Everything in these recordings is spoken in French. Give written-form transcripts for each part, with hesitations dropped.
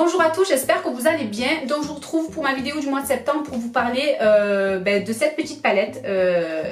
Bonjour à tous, j'espère que vous allez bien. Donc je vous retrouve pour ma vidéo du mois de septembre pour vous parler de cette petite palette,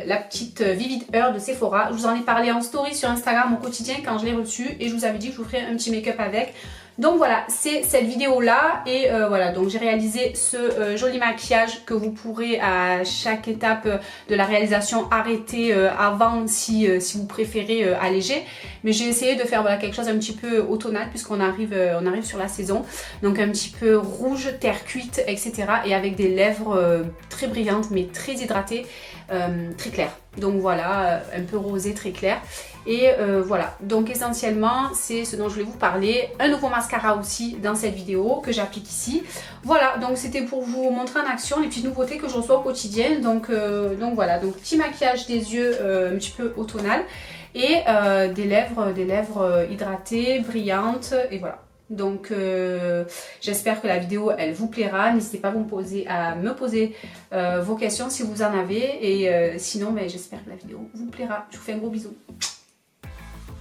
la petite Vivid Heure de Sephora. Je vous en ai parlé en story sur Instagram au quotidien quand je l'ai reçue et je vous avais dit que je vous ferais un petit make-up avec. Donc voilà, c'est cette vidéo là et voilà, donc j'ai réalisé ce joli maquillage que vous pourrez à chaque étape de la réalisation arrêter avant si vous préférez alléger. Mais j'ai essayé de faire voilà, quelque chose un petit peu automnal puisqu'on arrive, on arrive sur la saison. Donc un petit peu rouge, terre cuite, etc. Et avec des lèvres très brillantes mais très hydratées, très claires. Donc voilà, un peu rosé, très clair. Et voilà, donc essentiellement c'est ce dont je voulais vous parler. Un nouveau mascara aussi dans cette vidéo que j'applique ici. Voilà, donc c'était pour vous montrer en action les petites nouveautés que je reçois au quotidien. Donc voilà, donc petit maquillage des yeux un petit peu automnal et des lèvres hydratées, brillantes et voilà. Donc j'espère que la vidéo elle vous plaira. N'hésitez pas à me poser vos questions si vous en avez et sinon j'espère que la vidéo vous plaira. Je vous fais un gros bisou.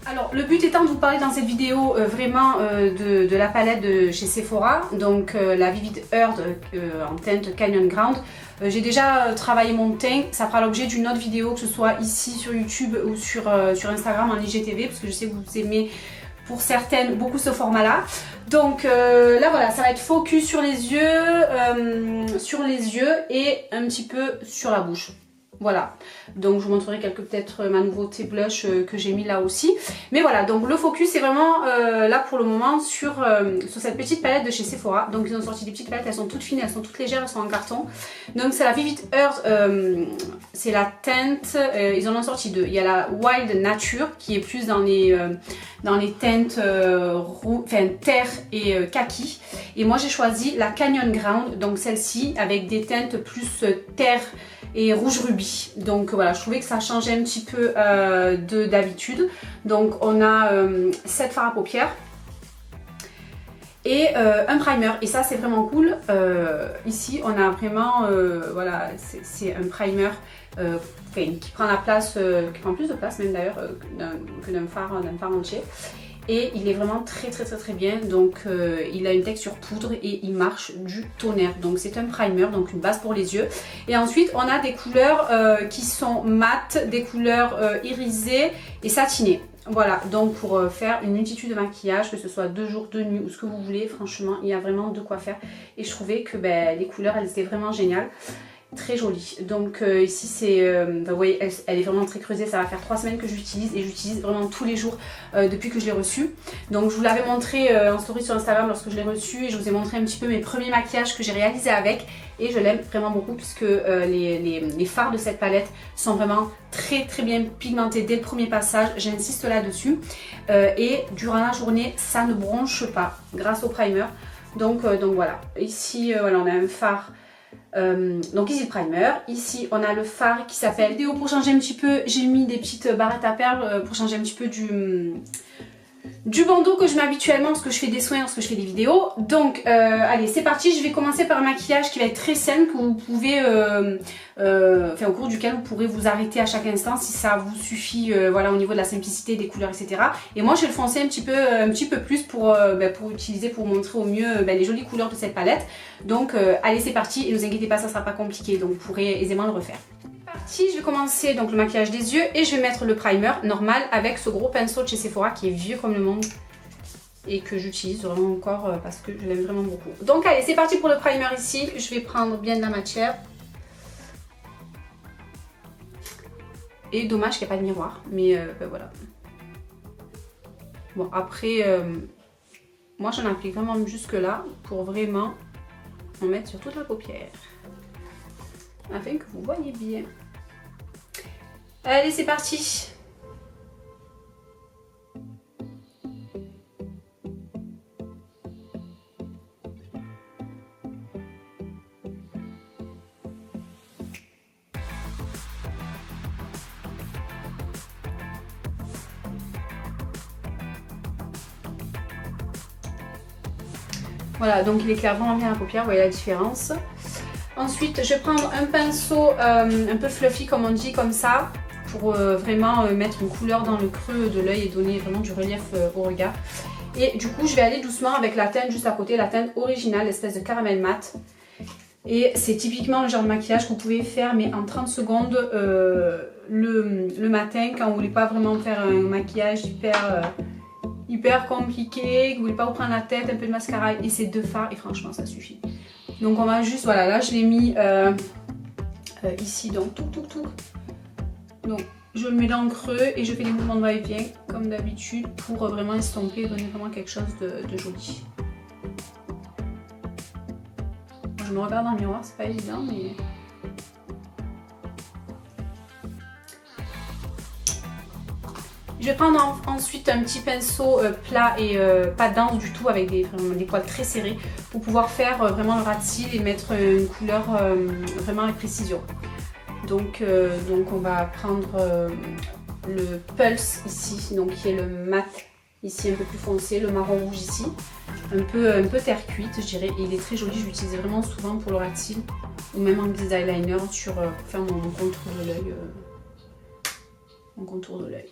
Alors le but étant de vous parler dans cette vidéo vraiment de la palette de chez Sephora, donc la Vivid Heure en teinte Canyon Ground. J'ai déjà travaillé mon teint, ça fera l'objet d'une autre vidéo, que ce soit ici sur YouTube ou sur Instagram en IGTV, parce que je sais que vous aimez pour certaines beaucoup ce format là. Donc là voilà, ça va être focus sur les yeux et un petit peu sur la bouche. Voilà, donc je vous montrerai peut-être ma nouveauté blush que j'ai mis là aussi. Mais voilà, donc le focus est vraiment là pour le moment sur cette petite palette de chez Sephora. Donc ils ont sorti des petites palettes, elles sont toutes fines, elles sont toutes légères, elles sont en carton. Donc c'est la Vivid Heure, c'est la teinte, ils en ont sorti deux. Il y a la Wild Nature qui est plus dans les teintes terre et kaki. Et moi j'ai choisi la Canyon Ground, donc celle-ci avec des teintes plus terre et rouge rubis. Donc voilà, je trouvais que ça changeait un petit peu d'habitude. Donc on a 7 fards à paupières et un primer. Et ça c'est vraiment cool. Ici on a vraiment, voilà, c'est un primer qui prend la place, qui prend plus de place même d'ailleurs que d'un phare entier. Et il est vraiment très bien, donc il a une texture poudre et il marche du tonnerre. Donc c'est un primer, donc une base pour les yeux. Et ensuite on a des couleurs qui sont mates, des couleurs irisées et satinées. Voilà, donc pour faire une multitude de maquillages, que ce soit de jour, de nuit ou ce que vous voulez, franchement il y a vraiment de quoi faire. Et je trouvais que les couleurs elles étaient vraiment géniales. Très jolie. Donc ici c'est, vous voyez, elle est vraiment très creusée. Ça va faire 3 semaines que j'utilise et j'utilise vraiment tous les jours depuis que je l'ai reçue. Donc je vous l'avais montré en story sur Instagram lorsque je l'ai reçue et je vous ai montré un petit peu mes premiers maquillages que j'ai réalisés avec et je l'aime vraiment beaucoup puisque les fards de cette palette sont vraiment très bien pigmentés dès le premier passage. J'insiste là-dessus et durant la journée ça ne bronche pas grâce au primer. Donc voilà. Ici voilà, on a un fard. Donc ici le primer, ici on a le fard qui s'appelle vidéo pour changer un petit peu, j'ai mis des petites barrettes à perles pour changer un petit peu du bandeau que je mets habituellement parce que je fais des soins, lorsque je fais des vidéos. Donc allez c'est parti, je vais commencer par un maquillage qui va être très simple que vous pouvez, au cours duquel vous pourrez vous arrêter à chaque instant si ça vous suffit voilà, au niveau de la simplicité des couleurs etc. Et moi je vais le foncer un petit peu plus pour utiliser, pour montrer au mieux les jolies couleurs de cette palette. Donc allez c'est parti et ne vous inquiétez pas, ça sera pas compliqué, donc vous pourrez aisément le refaire. Je vais commencer donc le maquillage des yeux et je vais mettre le primer normal avec ce gros pinceau de chez Sephora qui est vieux comme le monde et que j'utilise vraiment encore parce que je l'aime vraiment beaucoup. Donc allez c'est parti pour le primer ici, je vais prendre bien de la matière. Et dommage qu'il n'y ait pas de miroir, mais voilà. Bon après, moi j'en applique vraiment jusque là pour vraiment en mettre sur toute la paupière. Afin que vous voyez bien. Allez c'est parti. Voilà, donc il éclaire vraiment bien la paupière, vous voyez la différence. Ensuite, je vais prendre un pinceau un peu fluffy comme on dit, comme ça, pour vraiment mettre une couleur dans le creux de l'œil et donner vraiment du relief au regard. Et du coup, je vais aller doucement avec la teinte juste à côté, la teinte originale, l'espèce de caramel mat. Et c'est typiquement le genre de maquillage que vous pouvez faire, mais en 30 secondes le matin, quand vous voulez pas vraiment faire un maquillage hyper compliqué, que vous voulez pas vous prendre la tête, un peu de mascara et ces 2 fards, et franchement ça suffit. Donc on va juste, voilà, là je l'ai mis ici, donc tout. Donc je le mets dans le creux et je fais des mouvements de va-et-vient comme d'habitude pour vraiment estomper et donner vraiment quelque chose de joli. Je me regarde dans le miroir, c'est pas évident, mais... Je vais prendre ensuite un petit pinceau plat et pas dense du tout, avec des poils très serrés, pour pouvoir faire vraiment le ras de cils et mettre une couleur vraiment avec précision. Donc on va prendre le Pulse ici, donc qui est le mat ici un peu plus foncé, le marron rouge ici. Un peu terre cuite je dirais, et il est très joli, je l'utilise vraiment souvent pour le ras de cils ou même en guise d'eyeliner pour faire mon contour de l'œil. Mon contour de l'œil.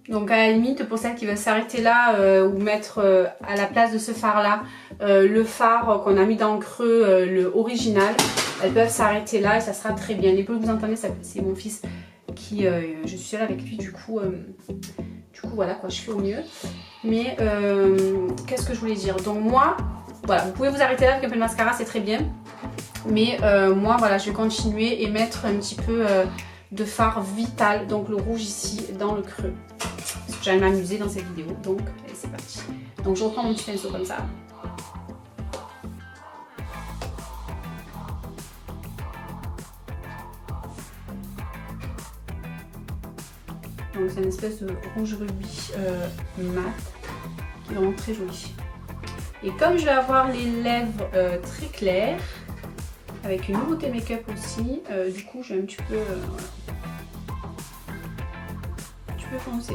Donc à la limite, pour celles qui veulent s'arrêter là ou mettre à la place de ce fard là le fard qu'on a mis dans le creux, le original, elles peuvent s'arrêter là et ça sera très bien. Les bruits que vous entendez, c'est mon fils qui, je suis seule avec lui, du coup voilà quoi, je fais au mieux. Mais qu'est-ce que je voulais dire? Donc moi, voilà, vous pouvez vous arrêter là avec un peu de mascara, c'est très bien. Mais moi voilà, je vais continuer et mettre un petit peu de fard Vital, donc le rouge ici dans le creux. Parce que j'allais m'amuser dans cette vidéo, donc allez, c'est parti. Donc je reprends mon petit pinceau comme ça. Donc c'est une espèce de rouge rubis mat qui est vraiment très joli. Et comme je vais avoir les lèvres très claires, avec une nouveauté make-up aussi, du coup je vais un petit peu, voilà, un petit peu foncé.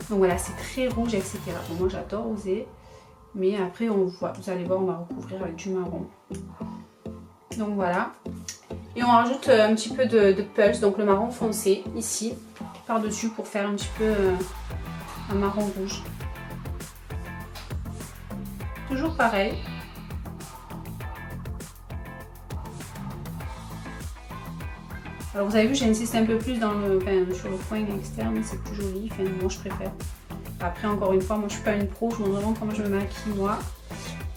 Donc voilà, c'est très rouge, etc. Bon, moi j'adore oser, mais après on voit, vous allez voir, on va recouvrir avec du marron. Donc voilà. Et on rajoute un petit peu de Pulse, donc le marron foncé ici, par-dessus pour faire un petit peu un marron rouge. Toujours pareil. Alors vous avez vu, j'ai insisté un peu plus dans sur le coin externe, c'est plus joli, enfin, moi je préfère. Après encore une fois, moi je suis pas une pro, je montre vraiment comment je me maquille moi.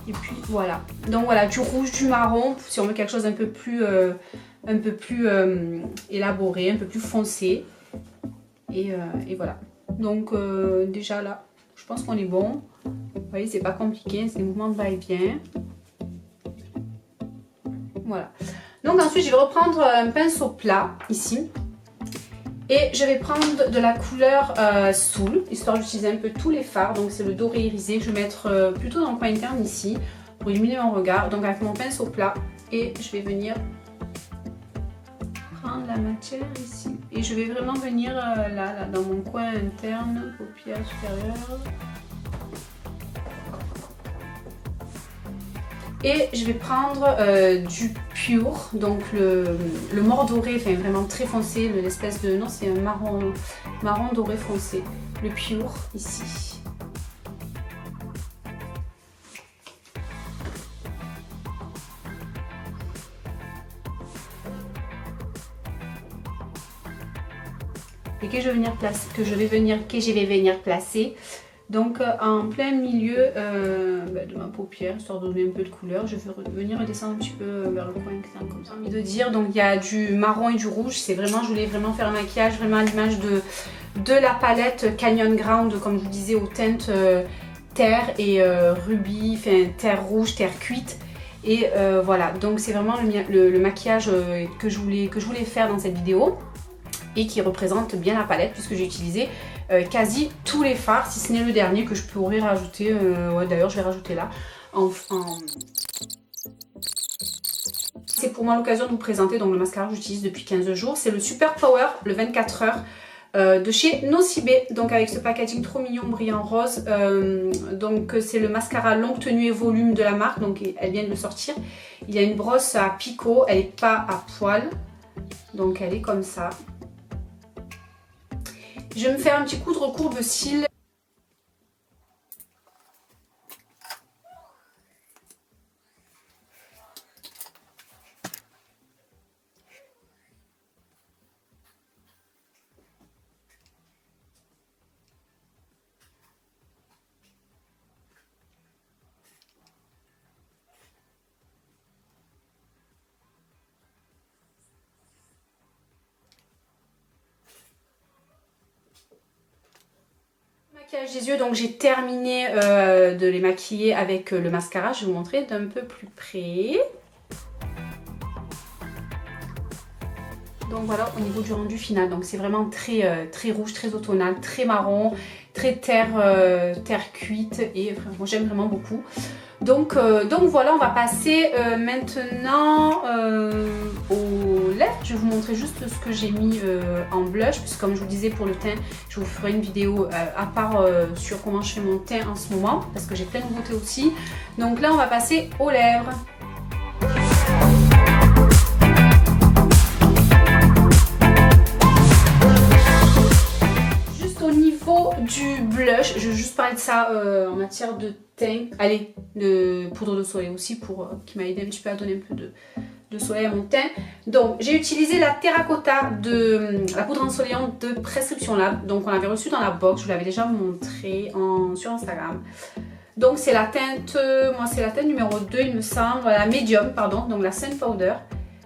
Et puis voilà. Donc voilà, du rouge, du marron, si on veut quelque chose un peu plus élaboré, un peu plus foncé. Et voilà. Donc déjà là, je pense qu'on est bon. Vous voyez, c'est pas compliqué, c'est des mouvements de va-et-vient. Voilà. Donc ensuite, je vais reprendre un pinceau plat ici. Et je vais prendre de la couleur Soul, histoire d'utiliser un peu tous les fards. Donc c'est le doré irisé que je vais mettre plutôt dans le coin interne ici, pour illuminer mon regard. Donc avec mon pinceau plat. Et je vais venir prendre la matière ici. Et je vais vraiment venir là, dans mon coin interne, paupière supérieure. Et je vais prendre du Pure, donc le mort doré, enfin vraiment très foncé, l'espèce de... Non, c'est un marron doré foncé. Le Pure, ici. Et que je vais venir placer. Donc en plein milieu de ma paupière, histoire de donner un peu de couleur, je vais venir redescendre un petit peu vers le coin externe comme ça. J'ai envie de dire, donc il y a du marron et du rouge, c'est vraiment, je voulais vraiment faire un maquillage vraiment à l'image de la palette Canyon Ground, comme je vous disais, aux teintes terre et rubis, enfin terre rouge, terre cuite. Et voilà, donc c'est vraiment le maquillage que je voulais faire dans cette vidéo et qui représente bien la palette puisque j'ai utilisé quasi tous les fards, si ce n'est le dernier que je pourrais rajouter. Ouais, d'ailleurs je vais rajouter là. C'est pour moi l'occasion de vous présenter donc le mascara que j'utilise depuis 15 jours. C'est le Super Power, le 24 heures de chez Nocibé. Donc avec ce packaging trop mignon, brillant rose. Donc c'est le mascara longue tenue et volume de la marque. Donc elle vient de le sortir. Il y a une brosse à picot, elle n'est pas à poil. Donc elle est comme ça. Je vais me faire un petit coup de recourbe-cils. Maquillage des yeux, donc j'ai terminé de les maquiller avec le mascara. Je vais vous montrer d'un peu plus près. Donc voilà au niveau du rendu final, donc c'est vraiment très, très rouge, très automnal, très marron, très terre cuite et moi j'aime vraiment beaucoup. Donc voilà, on va passer maintenant aux lèvres. Je vais vous montrer juste ce que j'ai mis en blush, puisque comme je vous disais pour le teint, je vous ferai une vidéo à part sur comment je fais mon teint en ce moment, parce que j'ai plein de nouveautés aussi. Donc là on va passer aux lèvres. Du blush, je vais juste parler de ça en matière de teint, allez, de poudre de soleil aussi pour qui m'a aidé un petit peu à donner un peu de soleil à mon teint. Donc j'ai utilisé la terracotta de la poudre ensoleillante de Prescription Lab, donc on l'avait reçue dans la box, je vous l'avais déjà montré sur Instagram. Donc c'est la teinte, moi c'est la teinte numéro 2 il me semble, la médium pardon, donc la Sun Powder,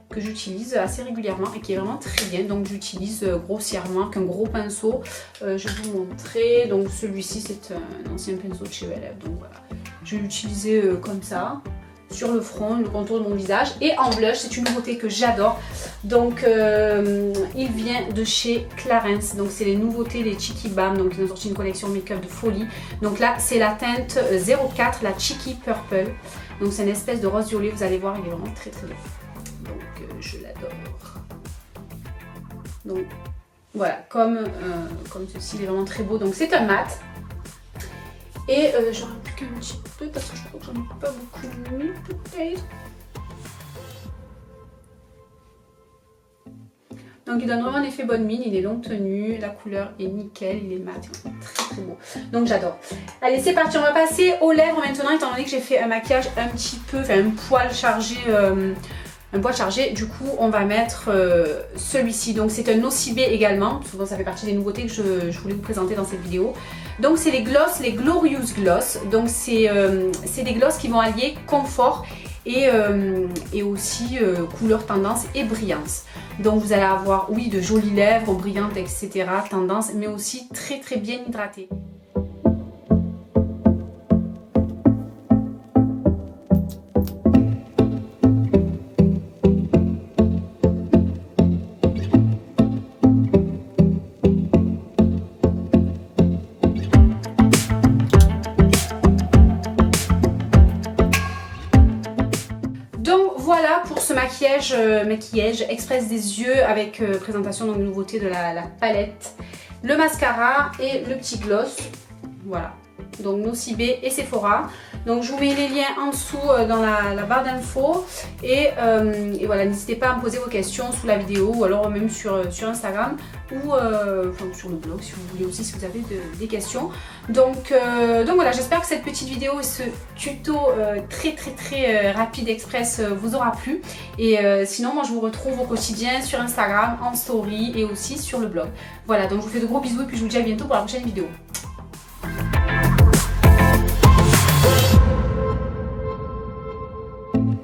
que j'utilise assez régulièrement et qui est vraiment très bien. Donc j'utilise grossièrement avec un gros pinceau. Je vais vous montrer. Donc celui-ci c'est un ancien pinceau de chez Elf. Donc voilà, je vais l'utiliser comme ça sur le front, le contour de mon visage. Et en blush, c'est une nouveauté que j'adore. Donc il vient de chez Clarins. Donc c'est les nouveautés, les Cheeky Bam. Donc ils ont sorti une collection make-up de folie. Donc là c'est la teinte 04, la Cheeky Purple. Donc c'est une espèce de rose violet. Vous allez voir, il est vraiment très très beau. Donc je l'adore. Donc voilà, comme ceci, il est vraiment très beau. Donc c'est un mat. Et j'en ai plus qu'un petit peu parce que je crois que j'en ai pas beaucoup mis peut-être. Donc il donne vraiment un effet bonne mine, il est longue tenue, la couleur est nickel, il est mat, il est très très beau. Donc j'adore. Allez c'est parti, on va passer aux lèvres maintenant étant donné que j'ai fait un maquillage un petit peu, enfin un poil chargé. Du coup on va mettre celui-ci, donc c'est un Nocibé également, souvent ça fait partie des nouveautés que je voulais vous présenter dans cette vidéo. Donc c'est les gloss, les Glorious Gloss, donc c'est des gloss qui vont allier confort et aussi couleur, tendance et brillance. Donc vous allez avoir oui de jolies lèvres brillantes etc, tendance, mais aussi très très bien hydratées. Voilà pour ce maquillage express des yeux avec présentation donc nouveauté de la palette, le mascara et le petit gloss. Voilà, donc Nocibé et Sephora. Donc je vous mets les liens en dessous dans la barre d'infos et voilà, n'hésitez pas à me poser vos questions sous la vidéo ou alors même sur Instagram ou enfin, sur le blog si vous voulez aussi, si vous avez des questions. Donc voilà, j'espère que cette petite vidéo et ce tuto très rapide express vous aura plu. Et sinon moi je vous retrouve au quotidien sur Instagram, en story et aussi sur le blog. Voilà, donc je vous fais de gros bisous et puis je vous dis à bientôt pour la prochaine vidéo.